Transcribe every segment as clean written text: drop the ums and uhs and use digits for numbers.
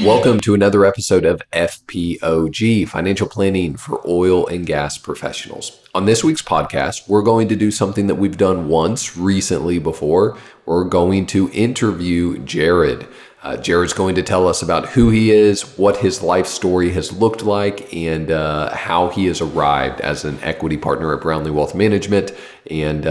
Welcome to another episode of FPOG, Financial Planning for Oil and Gas Professionals. On this week's podcast, we're going to do something that we've done once recently before. We're going to interview Jared. Jared's going to tell us about who he is, what his life story has looked like, and how he has arrived as an equity partner at Brownlee Wealth Management, and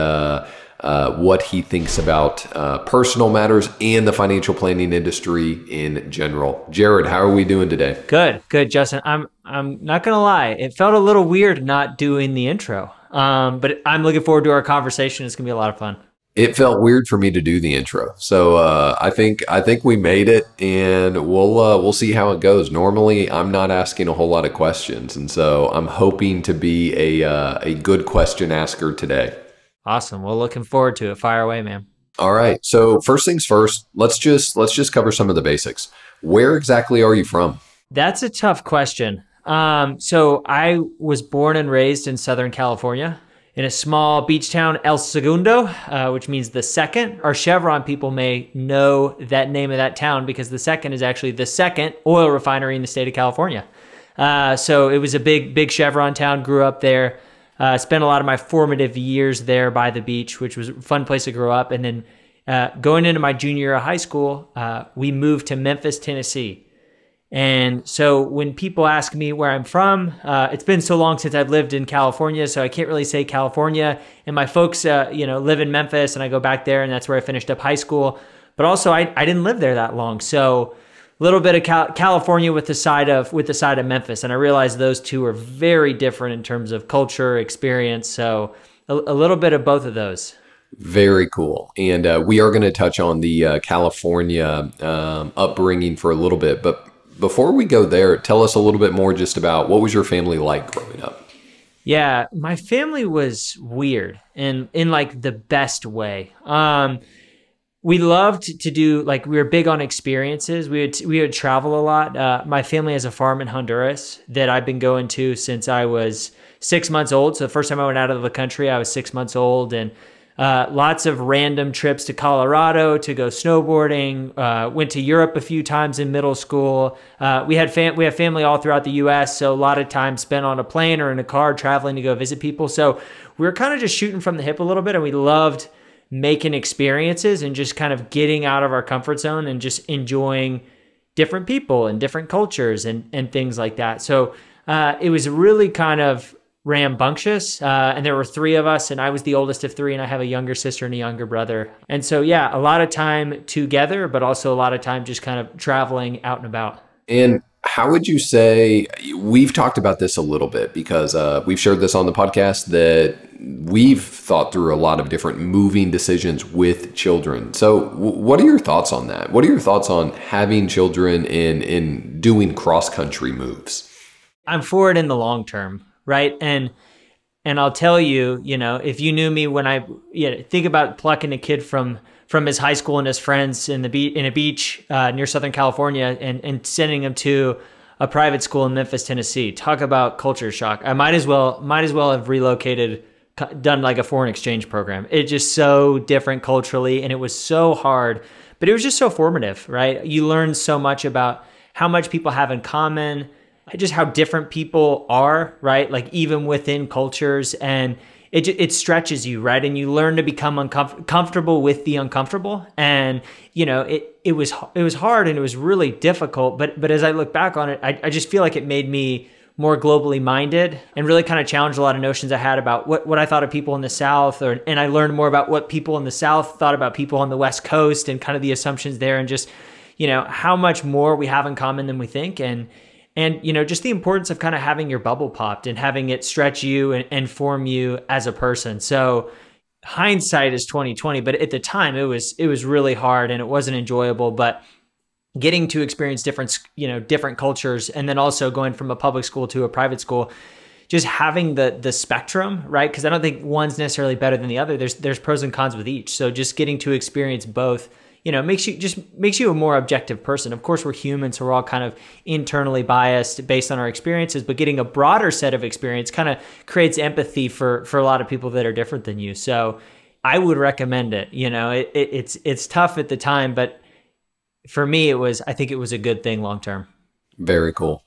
what he thinks about personal matters and the financial planning industry in general. Jared, how are we doing today? Good, Justin. I'm not gonna lie, it felt a little weird not doing the intro, but I'm looking forward to our conversation. It's gonna be a lot of fun. It felt weird for me to do the intro, so I think we made it, and we'll see how it goes. Normally, I'm not asking a whole lot of questions, and so I'm hoping to be a good question asker today. Awesome. Well, looking forward to it. Fire away, man. All right. So first things first, let's just cover some of the basics. Where exactly are you from? That's a tough question. So I was born and raised in Southern California in a small beach town, El Segundo, which means the second. Our Chevron people may know that name of that town because the second is actually the second oil refinery in the state of California. So it was a big Chevron town, grew up there. Spent a lot of my formative years there by the beach, which was a fun place to grow up. And then going into my junior year of high school, we moved to Memphis, Tennessee. And so when people ask me where I'm from, it's been so long since I've lived in California, so I can't really say California. And my folks, live in Memphis, and I go back there, and that's where I finished up high school. But also, I didn't live there that long, so a little bit of California with the side of Memphis, and I realized those two are very different in terms of culture, experience. So a little bit of both of those. Very cool. And we are going to touch on the California upbringing for a little bit, but before we go there, tell us a little bit more just about what was your family like growing up? Yeah, my family was weird, and in like the best way. We loved to do, like, we were big on experiences. We would travel a lot. My family has a farm in Honduras that I've been going to since I was 6 months old. So the first time I went out of the country, I was 6 months old, and lots of random trips to Colorado to go snowboarding. Went to Europe a few times in middle school. We have family all throughout the U.S., so a lot of time spent on a plane or in a car traveling to go visit people. So we were kind of just shooting from the hip a little bit, and we loved making experiences and just kind of getting out of our comfort zone and just enjoying different people and different cultures and things like that. So it was really kind of rambunctious. And there were three of us, and I was the oldest of three, and I have a younger sister and a younger brother. And so, yeah, a lot of time together, but also a lot of time just kind of traveling out and about. And how would you say, we've talked about this a little bit because we've shared this on the podcast, that we've thought through a lot of different moving decisions with children. So what are your thoughts on that? What are your thoughts on having children in doing cross-country moves? I'm for it in the long term, right? And I'll tell you, if you knew me when think about plucking a kid from his high school and his friends in a beach near Southern California and sending him to a private school in Memphis, Tennessee. Talk about culture shock. I might as well have relocated, done like a foreign exchange program. It's just so different culturally, and it was so hard, but it was just so formative, right? You learn so much about how much people have in common, just how different people are, right? Like even within cultures, and it stretches you, right? And you learn to become comfortable with the uncomfortable. And, it was hard and it was really difficult. But as I look back on it, I just feel like it made me more globally minded and really kind of challenged a lot of notions I had about what I thought of people in the South, and I learned more about what people in the South thought about people on the West Coast and kind of the assumptions there, and just, how much more we have in common than we think. And just the importance of kind of having your bubble popped and having it stretch you and form you as a person. So hindsight is 2020, but at the time it was really hard and it wasn't enjoyable, but getting to experience different cultures, and then also going from a public school to a private school, just having the spectrum, right? Because I don't think one's necessarily better than the other. There's pros and cons with each. So just getting to experience both, makes you a more objective person. Of course, we're human, so we're all kind of internally biased based on our experiences, but getting a broader set of experience kind of creates empathy for a lot of people that are different than you. So I would recommend it. It's tough at the time, but for me, I think it was a good thing long term. Very cool.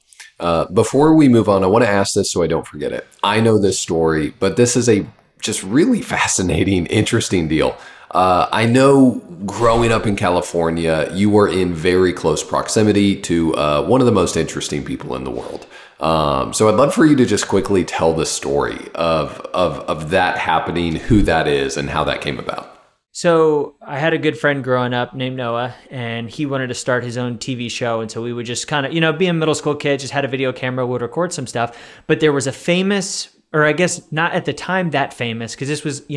Before we move on, I want to ask this so I don't forget it. I know this story, but this is a just really fascinating, interesting deal. I know growing up in California, you were in very close proximity to one of the most interesting people in the world. So I'd love for you to just quickly tell the story of that happening, who that is, and how that came about. So I had a good friend growing up named Noah, and he wanted to start his own TV show. And so we would just kind of, being middle school kids, just had a video camera, would record some stuff. But there was a famous, or I guess not at the time that famous, because this was,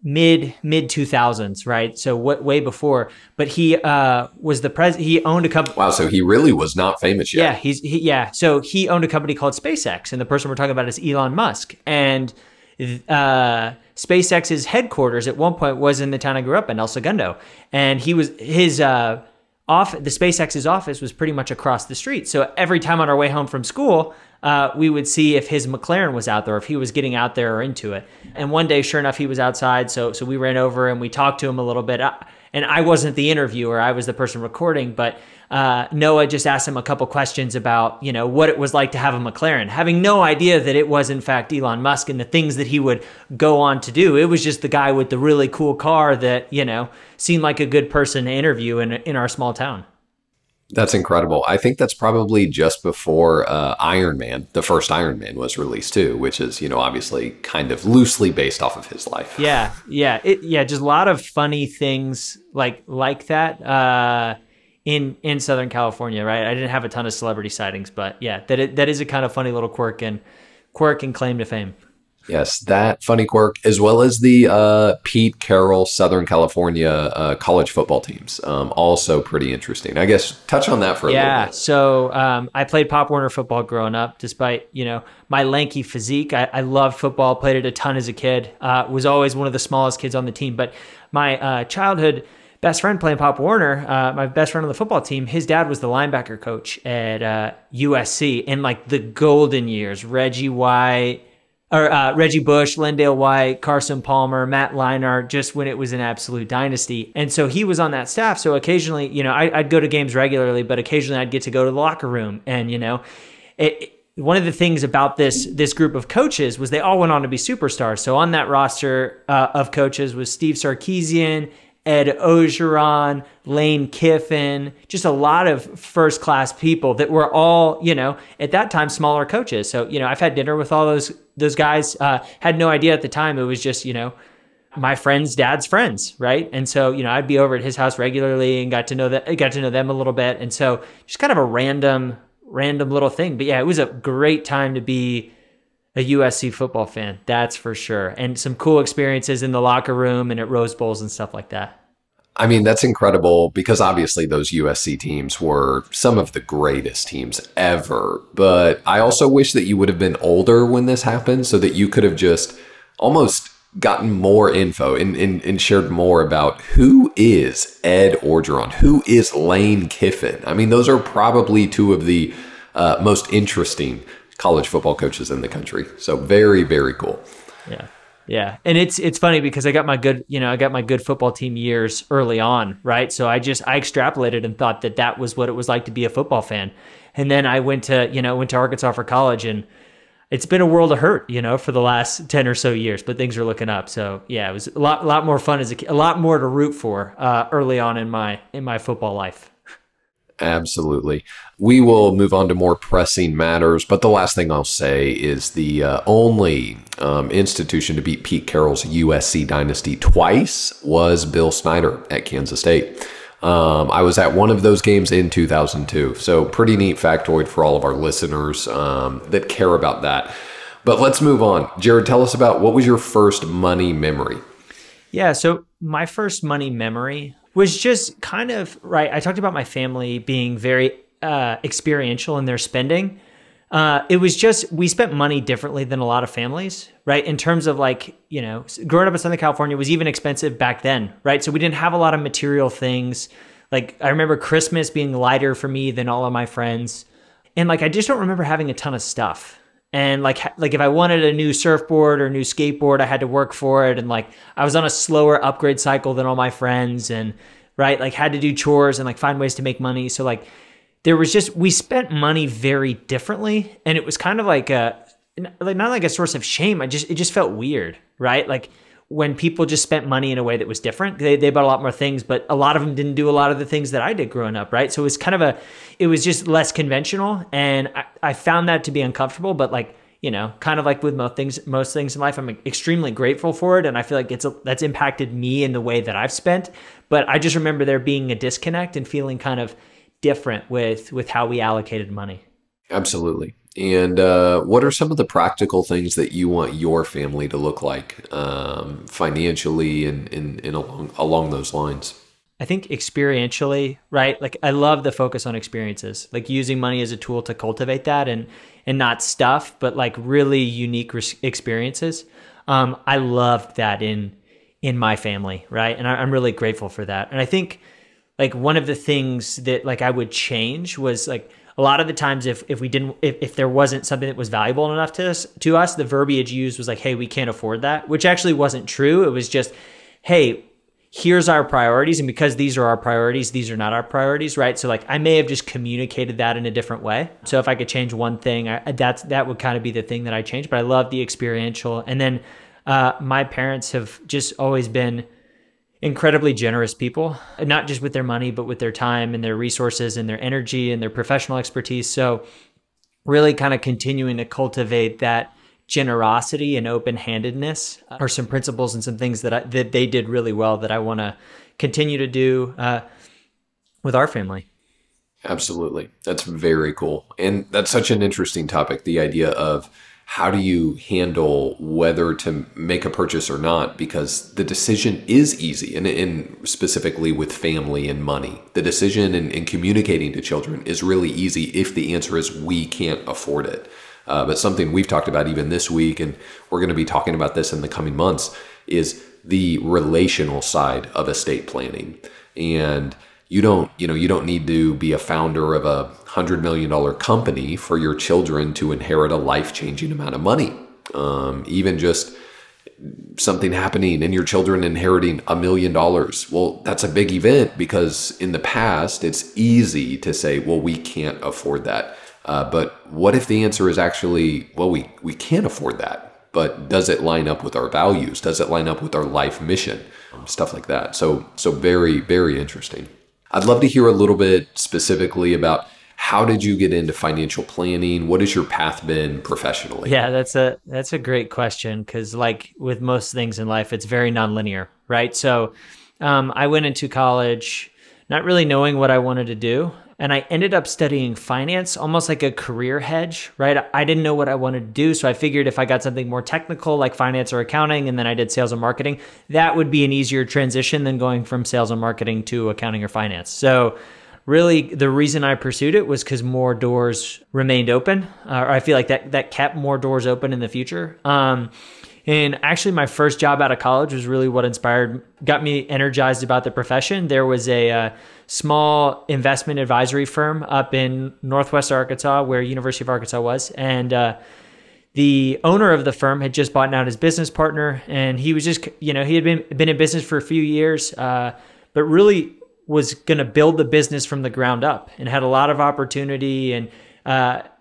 mid 2000s, right? So way before. But he was the president. He owned a company. Wow, so he really was not famous yet. Yeah, So he owned a company called SpaceX, and the person we're talking about is Elon Musk. And SpaceX's headquarters at one point was in the town I grew up in, El Segundo, and the SpaceX's office was pretty much across the street. So every time on our way home from school, we would see if his McLaren was out there, if he was getting out there or into it. And one day, sure enough, he was outside. So we ran over and we talked to him a little bit. And I wasn't the interviewer, I was the person recording, but Noah just asked him a couple questions about, what it was like to have a McLaren, having no idea that it was in fact Elon Musk and the things that he would go on to do. It was just the guy with the really cool car that, seemed like a good person to interview in our small town. That's incredible. I think that's probably just before Iron Man, the first Iron Man was released too, which is, obviously kind of loosely based off of his life. Yeah. Just a lot of funny things like that in Southern California, right? I didn't have a ton of celebrity sightings, but yeah, that is a kind of funny little quirk and claim to fame. Yes, that funny quirk, as well as the Pete Carroll Southern California college football teams. Also pretty interesting. I guess touch on that for a little bit. Yeah, so I played Pop Warner football growing up, despite, my lanky physique. I loved football, played it a ton as a kid. Was always one of the smallest kids on the team. But my childhood best friend playing Pop Warner, my best friend on the football team, his dad was the linebacker coach at USC in like the golden years. Reggie Bush, Lendale White, Carson Palmer, Matt Leinart, just when it was an absolute dynasty. And so he was on that staff. So occasionally, I'd go to games regularly, but occasionally I'd get to go to the locker room. And, one of the things about this group of coaches was they all went on to be superstars. So on that roster of coaches was Steve Sarkisian, Ed Orgeron, Lane Kiffin, just a lot of first-class people that were all, at that time, smaller coaches. So, I've had dinner with all those guys. Had no idea at the time. It was just, my friend's dad's friends, right? And so, I'd be over at his house regularly and got to know them a little bit. And so just kind of a random little thing. But yeah, it was a great time to be a USC football fan, that's for sure. And some cool experiences in the locker room and at Rose Bowls and stuff like that. I mean, that's incredible because obviously those USC teams were some of the greatest teams ever. But I also wish that you would have been older when this happened so that you could have just almost gotten more info and shared more about who is Ed Orgeron, who is Lane Kiffin. I mean, those are probably two of the most interesting college football coaches in the country. So very, very cool. Yeah. And it's funny because I got my good football team years early on, right? So I extrapolated and thought that was what it was like to be a football fan. And then I went to Arkansas for college, and it's been a world of hurt, for the last 10 or so years, but things are looking up. So yeah, it was a lot more fun as a kid, a lot more to root for early on in my football life. Absolutely. We will move on to more pressing matters, but the last thing I'll say is the only institution to beat Pete Carroll's USC dynasty twice was Bill Snyder at Kansas State. I was at one of those games in 2002, so pretty neat factoid for all of our listeners that care about that. But let's move on. Jared, tell us about what was your first money memory? Yeah, so my first money memory was just kind of, right, I talked about my family being very experiential in their spending. It was just, we spent money differently than a lot of families, right? In terms of growing up in Southern California was even expensive back then, right? So we didn't have a lot of material things. Like I remember Christmas being lighter for me than all of my friends. And I just don't remember having a ton of stuff. And like if I wanted a new surfboard or a new skateboard, I had to work for it. And I was on a slower upgrade cycle than all my friends. And right? Like had to do chores and like find ways to make money. So like there was just, we spent money very differently. And it was kind of like not like a source of shame. It just felt weird, right? Like when people just spent money in a way that was different, they bought a lot more things, but a lot of them didn't do a lot of the things that I did growing up, right? So it was kind of it was just less conventional. And I found that to be uncomfortable, but like, you know, kind of like with most things in life, I'm extremely grateful for it. And I feel like that's impacted me in the way that I've spent. But I just remember there being a disconnect and feeling kind of different with how we allocated money. Absolutely. And what are some of the practical things that you want your family to look like financially and along those lines? I think experientially, right? Like I love the focus on experiences, like using money as a tool to cultivate that and not stuff, but like really unique experiences. I loved that in my family, right? And I'm really grateful for that. And I think like one of the things that like I would change was like a lot of the times if there wasn't something that was valuable enough to us, the verbiage used was like, hey, we can't afford that, which actually wasn't true. It was just, hey, here's our priorities. And because these are our priorities, these are not our priorities, right? So like I may have just communicated that in a different way. So if I could change one thing, that would kind of be the thing that I changed. But I love the experiential. And then my parents have just always been incredibly generous people, not just with their money, but with their time and their resources and their energy and their professional expertise. So really kind of continuing to cultivate that generosity and open-handedness are some principles and some things that they did really well that I want to continue to do with our family. Absolutely. That's very cool. And that's such an interesting topic, the idea of how do you handle whether to make a purchase or not? Because the decision is easy, and specifically with family and money. The decision in communicating to children is really easy if the answer is we can't afford it. But something we've talked about even this week, and we're going to be talking about this in the coming months, is the relational side of estate planning. And you don't need to be a founder of a $100 million company for your children to inherit a life-changing amount of money. Even just something happening and your children inheriting $1 million. Well, that's a big event because in the past, it's easy to say, well, we can't afford that. But what if the answer is actually, well, we can't afford that, but does it line up with our values? Does it line up with our life mission? Stuff like that. So very, very interesting. I'd love to hear a little bit specifically about how did you get into financial planning? What has your path been professionally? Yeah, that's a great question because like with most things in life, it's very nonlinear, right? So I went into college not really knowing what I wanted to do. And I ended up studying finance, almost like a career hedge, right? I didn't know what I wanted to do. So I figured if I got something more technical like finance or accounting, and then I did sales and marketing, that would be an easier transition than going from sales and marketing to accounting or finance. So really the reason I pursued it was because more doors remained open, or I feel like that kept more doors open in the future. And actually my first job out of college was really what got me energized about the profession. There was a small investment advisory firm up in Northwest Arkansas where University of Arkansas was. And the owner of the firm had just bought out his business partner. And he was just, he had been in business for a few years, but really was going to build the business from the ground up and had a lot of opportunity. And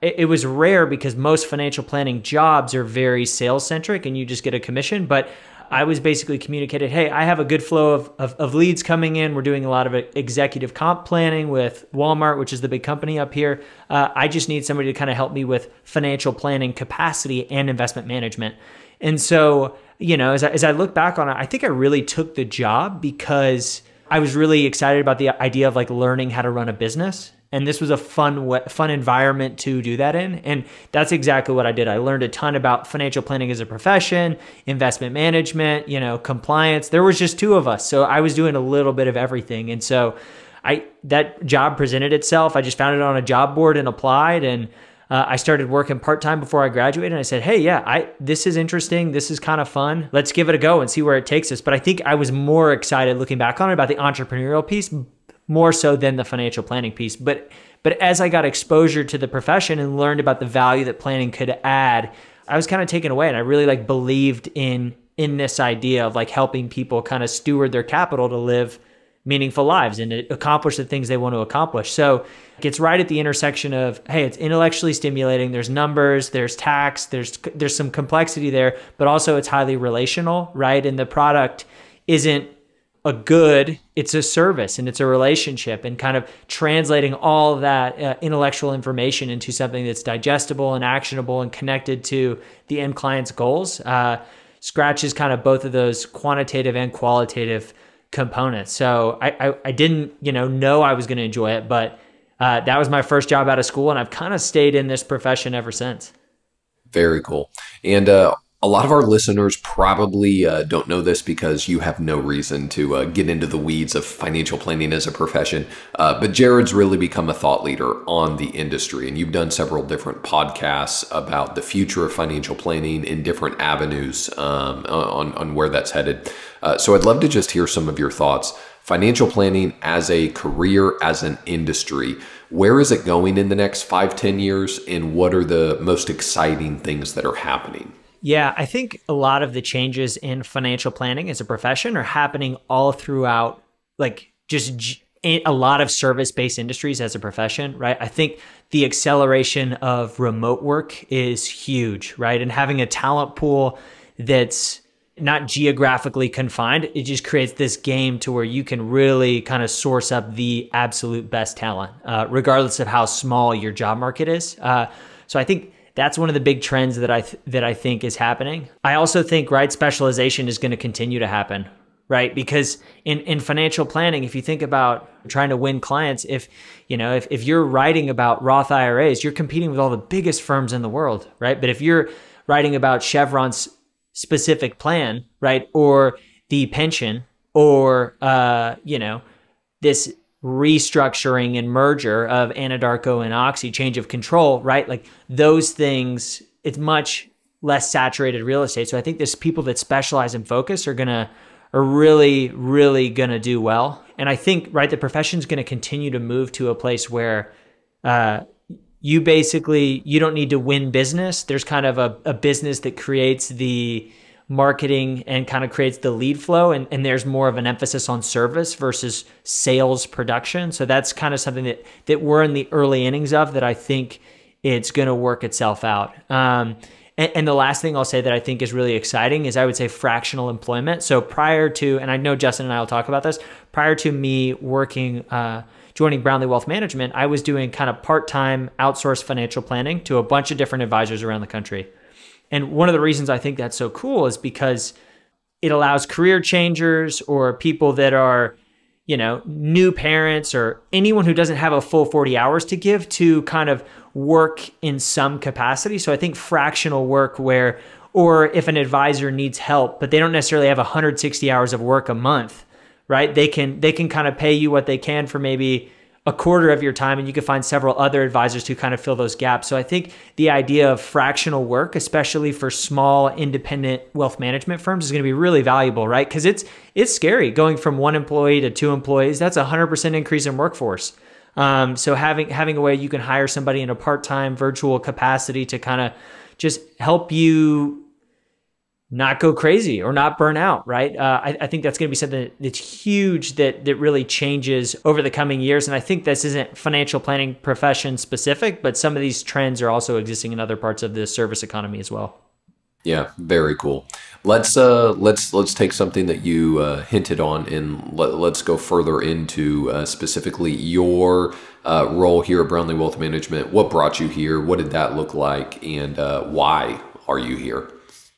it was rare because most financial planning jobs are very sales centric and you just get a commission. But I was basically communicated, hey, I have a good flow of leads coming in. We're doing a lot of executive comp planning with Walmart, which is the big company up here. I just need somebody to kind of help me with financial planning capacity and investment management. And so, as I look back on it, I think I really took the job because I was really excited about the idea of like learning how to run a business. And this was a fun environment to do that in. And that's exactly what I did. I learned a ton about financial planning as a profession, investment management, compliance. There was just two of us. So I was doing a little bit of everything. And so that job presented itself. I just found it on a job board and applied. And I started working part-time before I graduated. And I said, hey, yeah, this is interesting. This is kind of fun. Let's give it a go and see where it takes us. But I think I was more excited looking back on it about the entrepreneurial piece, more so than the financial planning piece. But as I got exposure to the profession and learned about the value that planning could add, I was kind of taken away. And I really believed in this idea of helping people kind of steward their capital to live meaningful lives and to accomplish the things they want to accomplish. So it gets right at the intersection of, hey, it's intellectually stimulating. There's numbers, there's tax, there's some complexity there, but also it's highly relational, right? And the product isn't a good, it's a service and it's a relationship, and kind of translating all of that intellectual information into something that's digestible and actionable and connected to the end client's goals. Scratches kind of both of those quantitative and qualitative components. So I didn't, know I was going to enjoy it, but that was my first job out of school, and I've kind of stayed in this profession ever since. Very cool. And a lot of our listeners probably don't know this because you have no reason to get into the weeds of financial planning as a profession. But Jared's really become a thought leader on the industry, and you've done several different podcasts about the future of financial planning in different avenues on where that's headed. So I'd love to just hear some of your thoughts. Financial planning as a career, as an industry, where is it going in the next 5-10 years, and what are the most exciting things that are happening? Yeah, I think a lot of the changes in financial planning as a profession are happening all throughout, like just a lot of service-based industries as a profession, right? I think the acceleration of remote work is huge, right? And having a talent pool that's not geographically confined, it just creates this game to where you can really kind of source up the absolute best talent, regardless of how small your job market is. So I think that's one of the big trends that I think is happening. I also think, right, specialization is going to continue to happen, right? Because in financial planning, if you think about trying to win clients, if you're writing about Roth IRAs, you're competing with all the biggest firms in the world, right? But if you're writing about Chevron's specific plan, right, or the pension, or this restructuring and merger of Anadarko and Oxy, change of control, right? Like those things, it's much less saturated real estate. So I think there's people that specialize and focus are really, really gonna do well. And I think, right, the profession's gonna continue to move to a place where you don't need to win business. There's kind of a business that creates the marketing and kind of creates the lead flow, and there's more of an emphasis on service versus sales production. So that's kind of something that we're in the early innings of, that I think it's going to work itself out. And the last thing I'll say that I think is really exciting is, I would say, fractional employment. So prior to, and I know Justin and I will talk about this, prior to me joining Brownlee Wealth Management, I was doing kind of part-time outsourced financial planning to a bunch of different advisors around the country. And one of the reasons I think that's so cool is because it allows career changers or people that are, new parents, or anyone who doesn't have a full 40 hours to give, to kind of work in some capacity. So I think fractional work or if an advisor needs help, but they don't necessarily have 160 hours of work a month, right? They can kind of pay you what they can for maybe a quarter of your time, and you can find several other advisors to kind of fill those gaps. So I think the idea of fractional work, especially for small independent wealth management firms, is going to be really valuable, right? Because it's scary going from 1 employee to 2 employees. That's a 100% increase in workforce. So having a way you can hire somebody in a part-time virtual capacity to kind of just help you not go crazy or not burn out, right? I think that's going to be something that's huge that really changes over the coming years. And I think this isn't financial planning profession specific, but some of these trends are also existing in other parts of the service economy as well. Yeah, very cool. Let's take something that you hinted on, and let's go further into specifically your role here at Brownlee Wealth Management. What brought you here? What did that look like? And why are you here?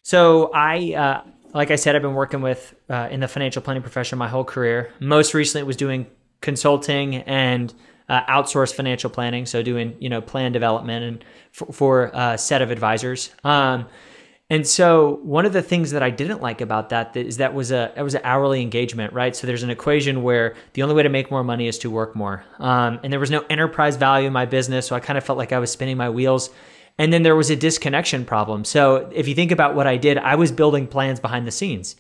So like I said, I've been working in the financial planning profession my whole career. Most recently, it was doing consulting and outsourced financial planning. So doing, plan development and for a set of advisors. And so one of the things that I didn't like about that is that was an hourly engagement, right? So there's an equation where the only way to make more money is to work more. And there was no enterprise value in my business. So I kind of felt like I was spinning my wheels. And then there was a disconnection problem. So if you think about what I did, I was building plans behind the scenes,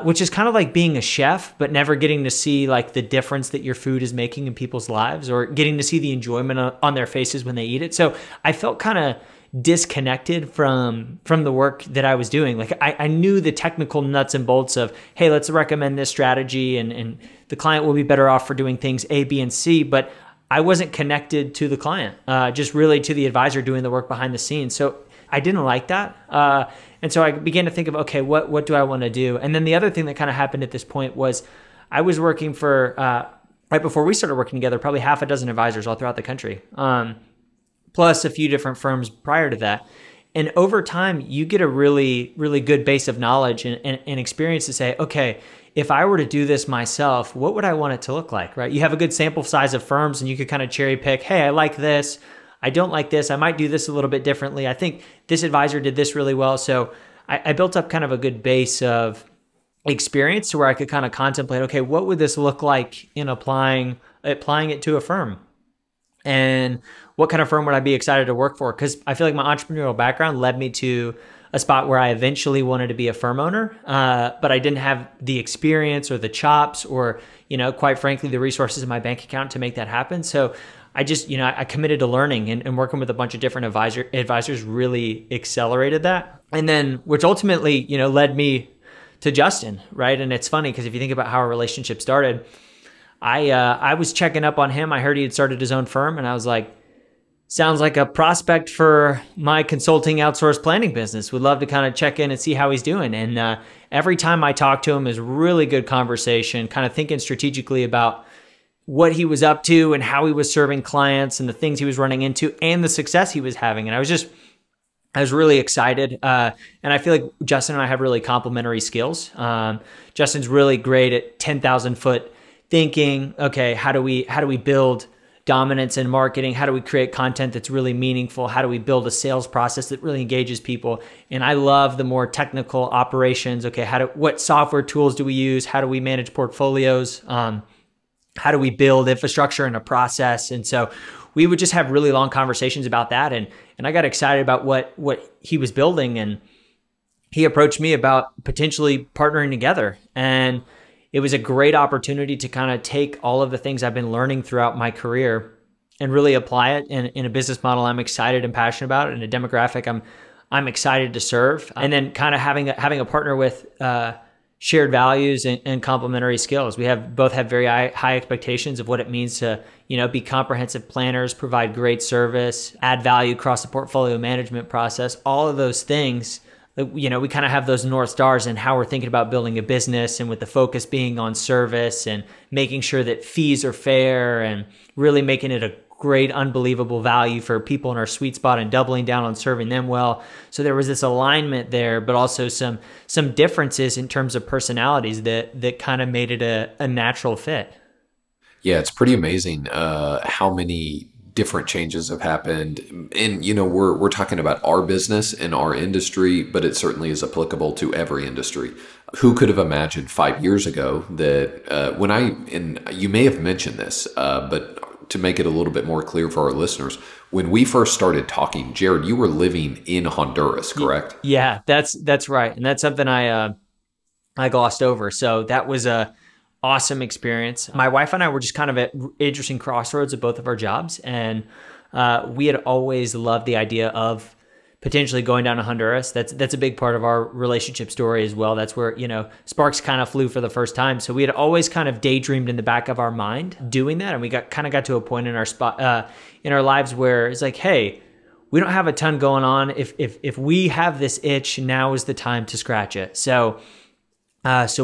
which is kind of like being a chef, but never getting to see like the difference that your food is making in people's lives, or getting to see the enjoyment on their faces when they eat it. So I felt kind of disconnected from the work that I was doing. Like I knew the technical nuts and bolts of, hey, let's recommend this strategy and the client will be better off for doing things A, B, and C, but I wasn't connected to the client, just really to the advisor doing the work behind the scenes. So I didn't like that. And so I began to think of, okay, what do I want to do? And then the other thing that kind of happened at this point was I was working for, right before we started working together, probably half a dozen advisors all throughout the country, plus a few different firms prior to that. And over time, you get a really, really good base of knowledge and experience to say, okay, if I were to do this myself, what would I want it to look like, right? You have a good sample size of firms and you could kind of cherry pick, hey, I like this. I don't like this. I might do this a little bit differently. I think this advisor did this really well. So I built up kind of a good base of experience to where I could kind of contemplate, okay, what would this look like in applying it to a firm? And what kind of firm would I be excited to work for? Because I feel like my entrepreneurial background led me to a spot where I eventually wanted to be a firm owner, but I didn't have the experience or the chops or, quite frankly, the resources in my bank account to make that happen. So I just, I committed to learning and working with a bunch of different advisors really accelerated that. And then, which ultimately, led me to Justin, right? And it's funny because if you think about how our relationship started, I was checking up on him. I heard he had started his own firm and I was like, sounds like a prospect for my consulting outsourced planning business. Would love to kind of check in and see how he's doing. And every time I talk to him is really good conversation, kind of thinking strategically about what he was up to and how he was serving clients and the things he was running into and the success he was having. And I was really excited. And I feel like Justin and I have really complementary skills. Justin's really great at 10,000 foot thinking, okay, how do we build dominance in marketing? How do we create content that's really meaningful? How do we build a sales process that really engages people? And I love the more technical operations. Okay, what software tools do we use? How do we manage portfolios? How do we build infrastructure and a process? And so we would just have really long conversations about that. And I got excited about what he was building. And he approached me about potentially partnering together. And it was a great opportunity to kind of take all of the things I've been learning throughout my career and really apply it in a business model I'm excited and passionate about, and a demographic I'm excited to serve. And then kind of having a partner with shared values and complementary skills. We both have very high expectations of what it means to, be comprehensive planners, provide great service, add value across the portfolio management process. All of those things, we kind of have those North Stars in how we're thinking about building a business, and with the focus being on service and making sure that fees are fair and really making it a great, unbelievable value for people in our sweet spot and doubling down on serving them well. So there was this alignment there, but also some differences in terms of personalities that kind of made it a natural fit. Yeah, it's pretty amazing how many different changes have happened. And, we're talking about our business and our industry, but it certainly is applicable to every industry. Who could have imagined 5 years ago that and you may have mentioned this, but to make it a little bit more clear for our listeners, when we first started talking, Jared, you were living in Honduras, correct? Yeah, that's right. And that's something I glossed over. So that was a awesome experience. My wife and I were just kind of at interesting crossroads of both of our jobs. And we had always loved the idea of potentially going down to Honduras. That's a big part of our relationship story as well. That's where, sparks kind of flew for the first time. So we had always kind of daydreamed in the back of our mind doing that. And we got to a point in our lives where it's like, hey, we don't have a ton going on. If we have this itch, now is the time to scratch it. So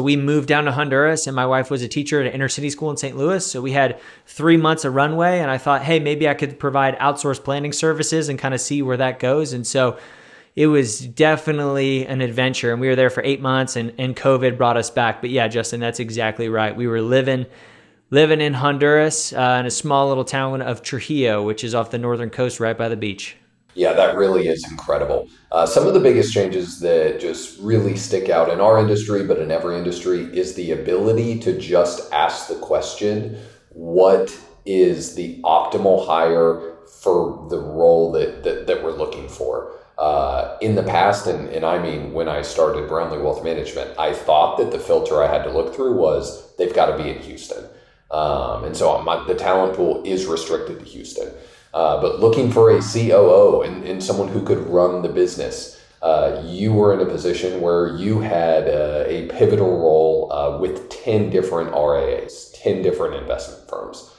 we moved down to Honduras, and my wife was a teacher at an inner city school in St. Louis. So we had 3 months of runway, and I thought, hey, maybe I could provide outsourced planning services and kind of see where that goes. And so it was definitely an adventure, and we were there for 8 months, and COVID brought us back. But yeah, Justin, that's exactly right. We were living in Honduras in a small little town of Trujillo, which is off the northern coast right by the beach. Yeah, that really is incredible. Some of the biggest changes that just really stick out in our industry, but in every industry, is the ability to just ask the question, what is the optimal hire for the role that we're looking for? In the past, and I mean, when I started Brownlee Wealth Management, I thought that the filter I had to look through was they've got to be in Houston. And so the talent pool is restricted to Houston. But looking for a COO and someone who could run the business. You were in a position where you had a pivotal role with 10 different RIAs, 10 different investment firms.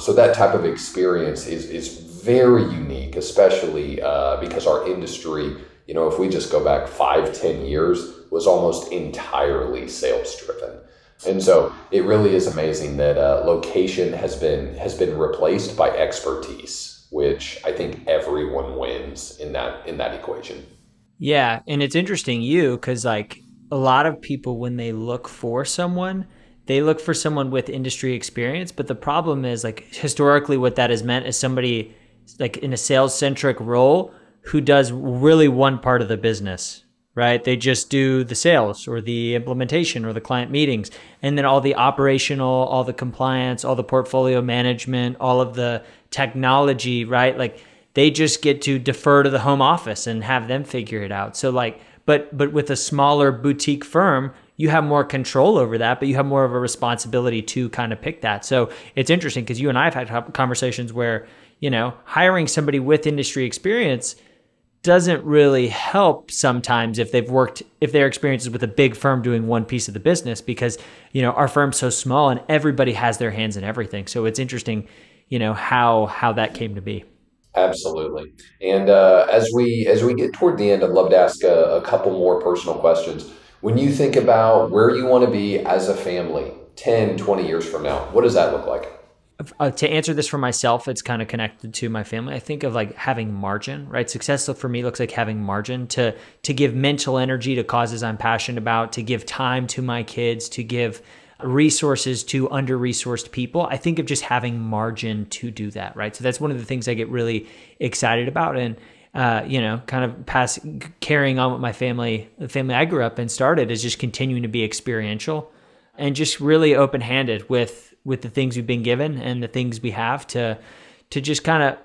So that type of experience is very unique, especially because our industry, if we just go back 5-10 years, was almost entirely sales driven. And so it really is amazing that location has been replaced by expertise, which I think everyone wins in that equation. Yeah, and it's interesting because like a lot of people, when they look for someone, they look for someone with industry experience. But the problem is, like, historically what that has meant is somebody like in a sales centric role who does really one part of the business, right? They just do the sales or the implementation or the client meetings, and then all the operational, all the compliance, all the portfolio management, all of the technology, right? Like they just get to defer to the home office and have them figure it out. So like, but with a smaller boutique firm, you have more control over that, but you have more of a responsibility to kind of pick that. So it's interesting because you and I have had conversations where, hiring somebody with industry experience doesn't really help sometimes if their experience is with a big firm doing one piece of the business, because, our firm's so small and everybody has their hands in everything. So it's interesting, how that came to be. Absolutely. And as we get toward the end, I'd love to ask a couple more personal questions. When you think about where you want to be as a family 10, 20 years from now, what does that look like? To answer this for myself, it's kind of connected to my family. I think of like having margin, right? Success for me looks like having margin to give mental energy to causes I'm passionate about, to give time to my kids, to give resources to under-resourced people. I think of just having margin to do that, right? So that's one of the things I get really excited about. And, kind of carrying on with my family, the family I grew up in started, is just continuing to be experiential and just really open-handed with the things we've been given and the things we have to just kind of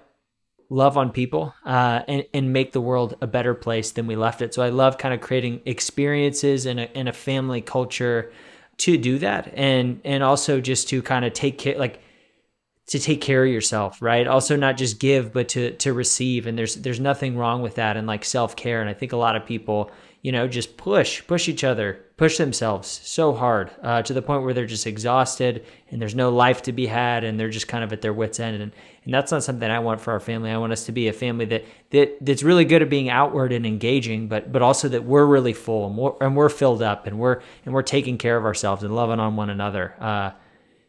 love on people and make the world a better place than we left it. So I love kind of creating experiences in a family culture to do that, and also just to kind of take care of yourself, right? Also not just give, but to receive. And there's nothing wrong with that, and like self-care. And I think a lot of people, just push each other, push themselves so hard to the point where they're just exhausted and there's no life to be had, and they're just kind of at their wits' end. And that's not something I want for our family. I want us to be a family that's really good at being outward and engaging, but also that we're really full and we're filled up and we're taking care of ourselves and loving on one another.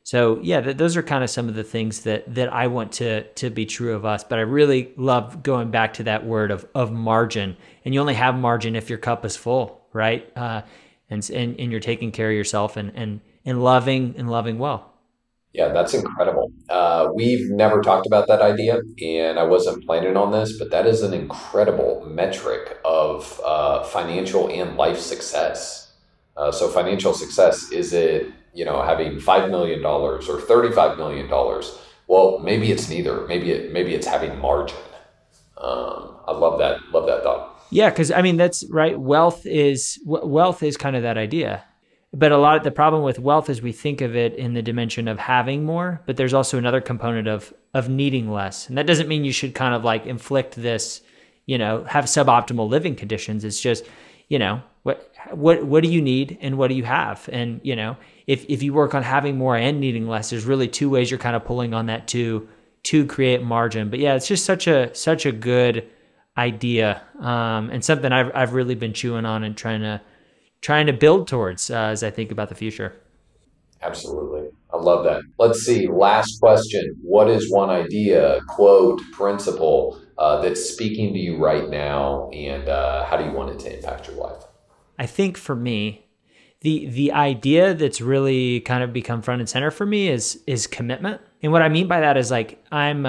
So yeah, those are kind of some of the things that I want to be true of us. But I really love going back to that word of margin. And you only have margin if your cup is full, right? And you're taking care of yourself and loving well. Yeah, that's incredible. We've never talked about that idea, and I wasn't planning on this, but that is an incredible metric of financial and life success. So financial success, is it, having $5 million or $35 million? Well, maybe it's neither. Maybe it's having margin. I love that thought. Yeah, because I mean that's right. Wealth is kind of that idea. But the problem with wealth is we think of it in the dimension of having more, but there's also another component of needing less. And that doesn't mean you should kind of like inflict this, have suboptimal living conditions. It's just, what do you need and what do you have? And, if you work on having more and needing less, there's really two ways you're kind of pulling on that to create margin. But yeah, it's just such a good idea, and something I've really been chewing on and trying to build towards as I think about the future. Absolutely. I love that. Let's see. Last question. What is one idea, quote, principle that's speaking to you right now, and how do you want it to impact your life? I think for me, the idea that's really kind of become front and center for me is commitment. And what I mean by that is like I'm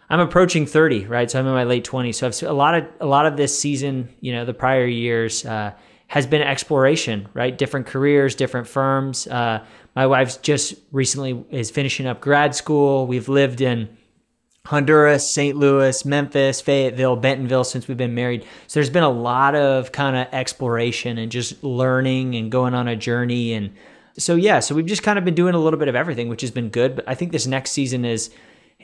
approaching 30, right? So I'm in my late 20s. So I've a lot of this season, the prior years, has been exploration, right? Different careers, different firms. My wife's just recently is finishing up grad school. We've lived in Honduras, St. Louis, Memphis, Fayetteville, Bentonville since we've been married. So there's been a lot of kind of exploration and just learning and going on a journey. And so we've just kind of been doing a little bit of everything, which has been good. But I think this next season is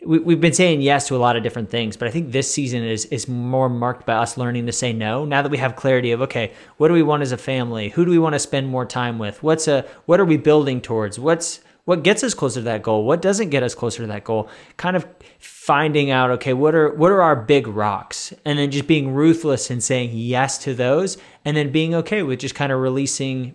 we've been saying yes to a lot of different things, but I think this season is more marked by us learning to say no. Now that we have clarity of, okay, what do we want as a family? Who do we want to spend more time with? What are we building towards? What gets us closer to that goal? What doesn't get us closer to that goal? Kind of finding out, okay, what are our big rocks? And then just being ruthless and saying yes to those, and then being okay with just kind of releasing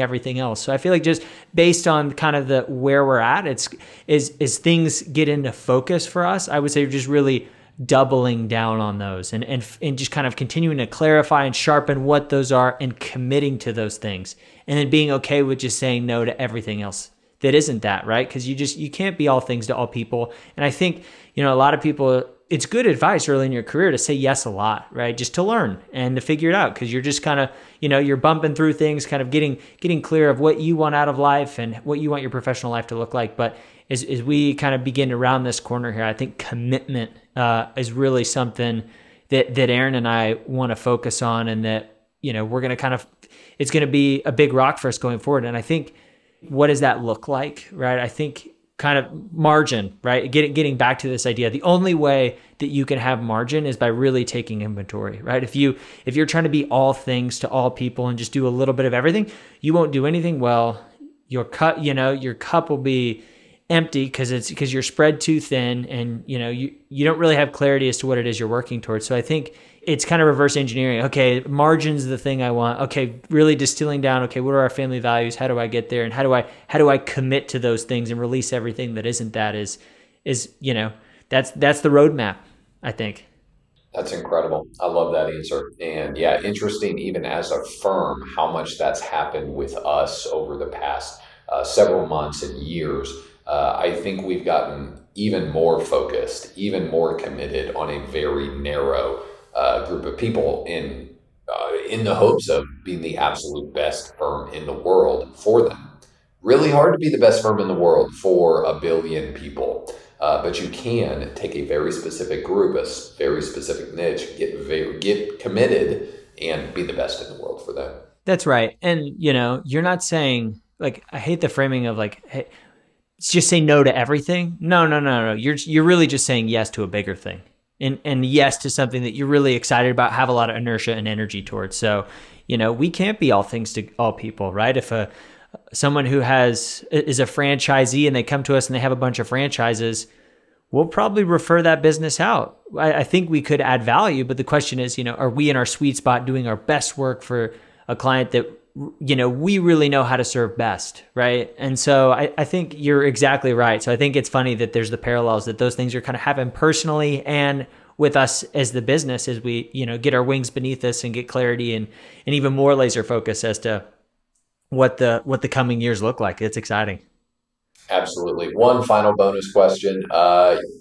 everything else. So I feel like just based on kind of the where we're at, as things get into focus for us, I would say just really doubling down on those and just kind of continuing to clarify and sharpen what those are and committing to those things. And then being okay with just saying no to everything else that isn't that, right? Because you can't be all things to all people. And I think, a lot of people, it's good advice early in your career to say yes a lot, right? Just to learn and to figure it out, because you're just kind of, you're bumping through things, kind of getting clear of what you want out of life and what you want your professional life to look like. But as we kind of begin to round this corner here, I think commitment is really something that Aaron and I want to focus on, and that, we're going to kind of, it's going to be a big rock for us going forward. And I think, what does that look like, right? I think kind of margin, right? Getting back to this idea, the only way that you can have margin is by really taking inventory, right? If you're trying to be all things to all people and just do a little bit of everything, you won't do anything well. Your cup will be empty because you're spread too thin, and you don't really have clarity as to what it is you're working towards. So I think it's kind of reverse engineering. Okay, margin's the thing I want. Okay, really distilling down, okay, what are our family values? How do I get there? And how do I commit to those things and release everything that isn't that is that's the roadmap, I think. That's incredible. I love that answer. And yeah, interesting even as a firm, how much that's happened with us over the past several months and years. I think we've gotten even more focused, even more committed on a very narrow group of people in the hopes of being the absolute best firm in the world for them. Really hard to be the best firm in the world for a billion people, but you can take a very specific group, a very specific niche, get committed, and be the best in the world for them. That's right. And you're not saying, like, I hate the framing of like, hey, just say no to everything. No. You're really just saying yes to a bigger thing. And yes to something that you're really excited about, have a lot of inertia and energy towards. So, we can't be all things to all people, right? If someone who is a franchisee and they come to us and they have a bunch of franchises, we'll probably refer that business out. I think we could add value, but the question is, are we in our sweet spot doing our best work for a client that, we really know how to serve best, right? And so I think you're exactly right. So I think it's funny that there's the parallels, that those things are kind of happen personally and with us as the business, as we, get our wings beneath us and get clarity and even more laser focus as to what the coming years look like. It's exciting. Absolutely. One final bonus question.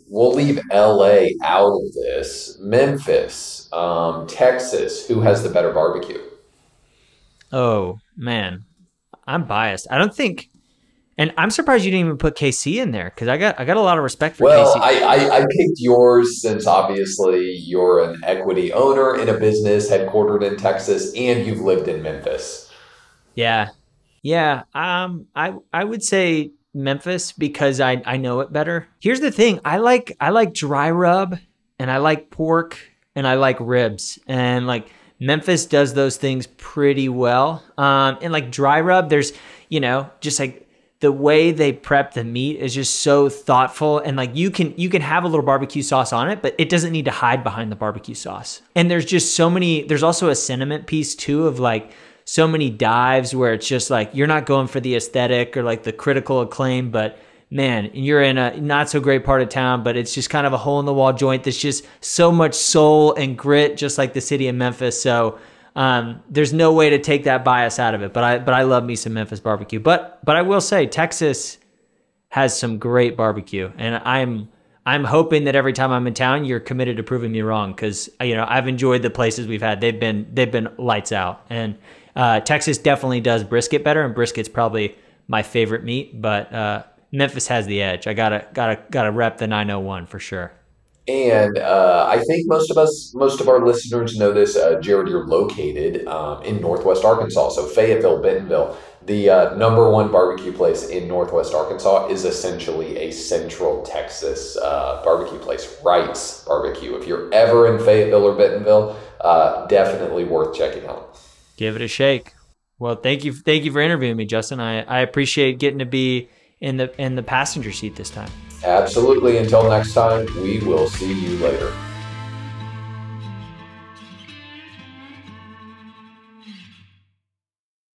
We'll leave LA out of this. Memphis, Texas, who has the better barbecue? Oh man, I'm biased. I don't think, and I'm surprised you didn't even put KC in there, because I got a lot of respect for KC. Well, I picked yours since obviously you're an equity owner in a business headquartered in Texas and you've lived in Memphis. Yeah. I would say Memphis because I know it better. Here's the thing: I like dry rub, and I like pork, and I like ribs, and like Memphis does those things pretty well. And like dry rub, there's, just like the way they prep the meat is just so thoughtful. And like you can have a little barbecue sauce on it, but it doesn't need to hide behind the barbecue sauce. And there's just there's also a sentiment piece too, of like so many dives where it's just like, you're not going for the aesthetic or like the critical acclaim, but man, you're in a not so great part of town, but it's just kind of a hole in the wall joint that's just so much soul and grit, just like the city of Memphis. So there's no way to take that bias out of it. But I love me some Memphis barbecue. But I will say Texas has some great barbecue, and I'm hoping that every time I'm in town, you're committed to proving me wrong, because I've enjoyed the places we've had. They've been lights out, and Texas definitely does brisket better, and brisket's probably my favorite meat, but Memphis has the edge. I gotta rep the 901 for sure. And I think most of our listeners know this. Jared, you're located in Northwest Arkansas, so Fayetteville, Bentonville. The #1 barbecue place in Northwest Arkansas is essentially a Central Texas barbecue place, Wright's Barbecue. If you're ever in Fayetteville or Bentonville, definitely worth checking out. Give it a shake. Well, thank you for interviewing me, Justin. I appreciate getting to be in the passenger seat this time. Absolutely. Until next time, we will see you later.